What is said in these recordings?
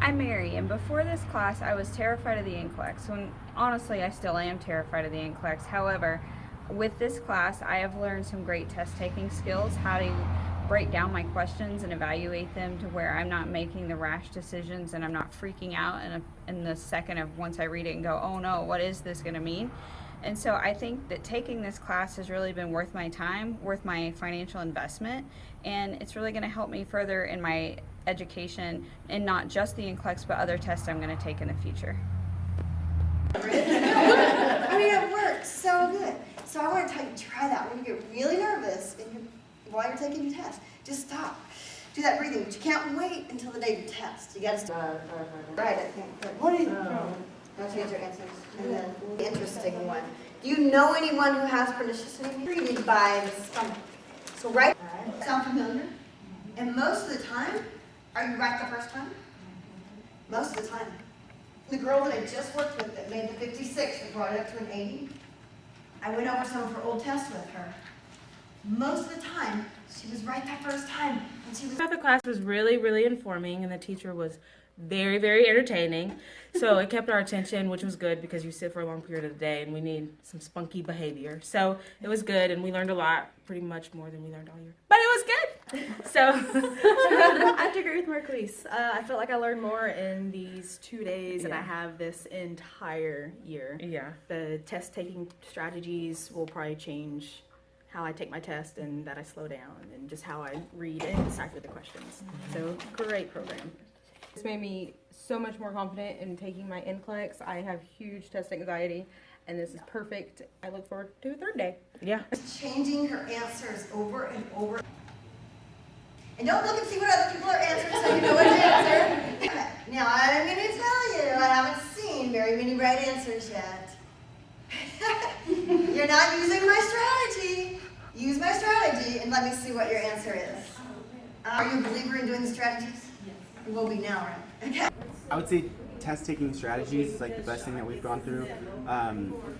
I'm Mary, and before this class, I was terrified of the NCLEX. When honestly, I still am terrified of the NCLEX. However, with this class, I have learned some great test-taking skills, how to break down my questions and evaluate them to where I'm not making the rash decisions and I'm not freaking out in the second of once I read it and go, oh no, what is this going to mean? And so I think that taking this class has really been worth my time, worth my financial investment, and it's really going to help me further in my education and not just the NCLEX but other tests I'm going to take in the future. I mean, it works so good. So I want to tell you, try that. When you get really nervous while you're taking your test, just stop. Do that breathing, but you can't wait until the day of the test. You got to start. Right, I think. What do you Don't change your answers. And then the interesting one. Do you know anyone who has pernicious anemia? Treated by the stomach. So right. Sound familiar? And most of the time, are you right the first time? Most of the time. The girl that I just worked with that made the 56 and brought it up to an 80, I went over some of her old tests with her. Most of the time, she was right that first time. And she was. The class was really informing, and the teacher was very entertaining. So it kept our attention, which was good because you sit for a long period of the day and we need some spunky behavior. So it was good, and we learned a lot, pretty much more than we learned all year. But it was good. So I have to agree with Marquise. I felt like I learned more in these 2 days than I have this entire year. Yeah. The test taking strategies will probably change how I take my test and that I slow down and just how I read and decipher the questions. So great program. This made me so much more confident in taking my NCLEX. I have huge test anxiety, and this is perfect. I look forward to a third day. Yeah. Changing her answers over and over. And don't look and see what other people are answering so you know what to answer. Now I'm going to tell you, I haven't seen very many right answers yet. You're not using my strategy. Use my strategy and let me see what your answer is. Are you a believer in doing the strategies? You will be now, right? Okay. I would say test-taking strategies is like the best thing that we've gone through.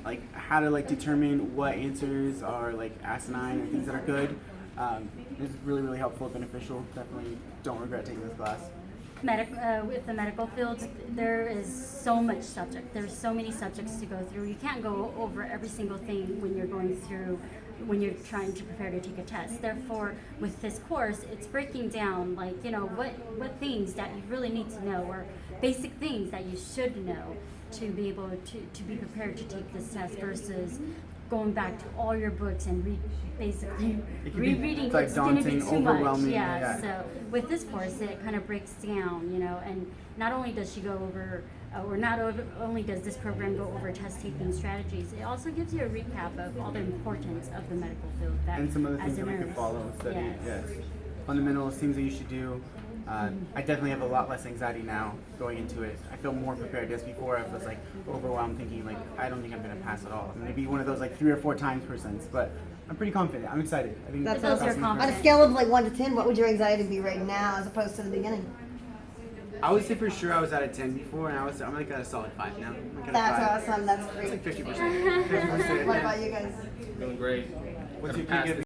Like how to determine what answers are like asinine and things that are good. It's really helpful, beneficial. Definitely don't regret taking this class. With the medical field, there is so much subject. There's so many subjects to go through. You can't go over every single thing when you're trying to prepare to take a test. Therefore, with this course, it's breaking down what things that you really need to know, or basic things that you should know to be able to be prepared to take this test versus going back to all your books and rereading books is going to be too much. Yeah. So with this course, it kind of breaks down, and not only does she go over, only does this program go over test-taking strategies, it also gives you a recap of all the importance of the medical field. And some other things that we could follow and study. Yes. Fundamentals, things that you should do. I definitely have a lot less anxiety now going into it. I feel more prepared. As before, I was overwhelmed, thinking I don't think I'm going to pass at all. I'm going to be one of those 3 or 4 times per sense, but I'm pretty confident. I'm excited. I think That's awesome. On a scale of 1 to 10, what would your anxiety be right now as opposed to the beginning? I would say for sure I was at a 10 before, and I'm at a solid 5 now. That's awesome. That's great. It's 50%. 50%. What about you guys? Doing great. What's your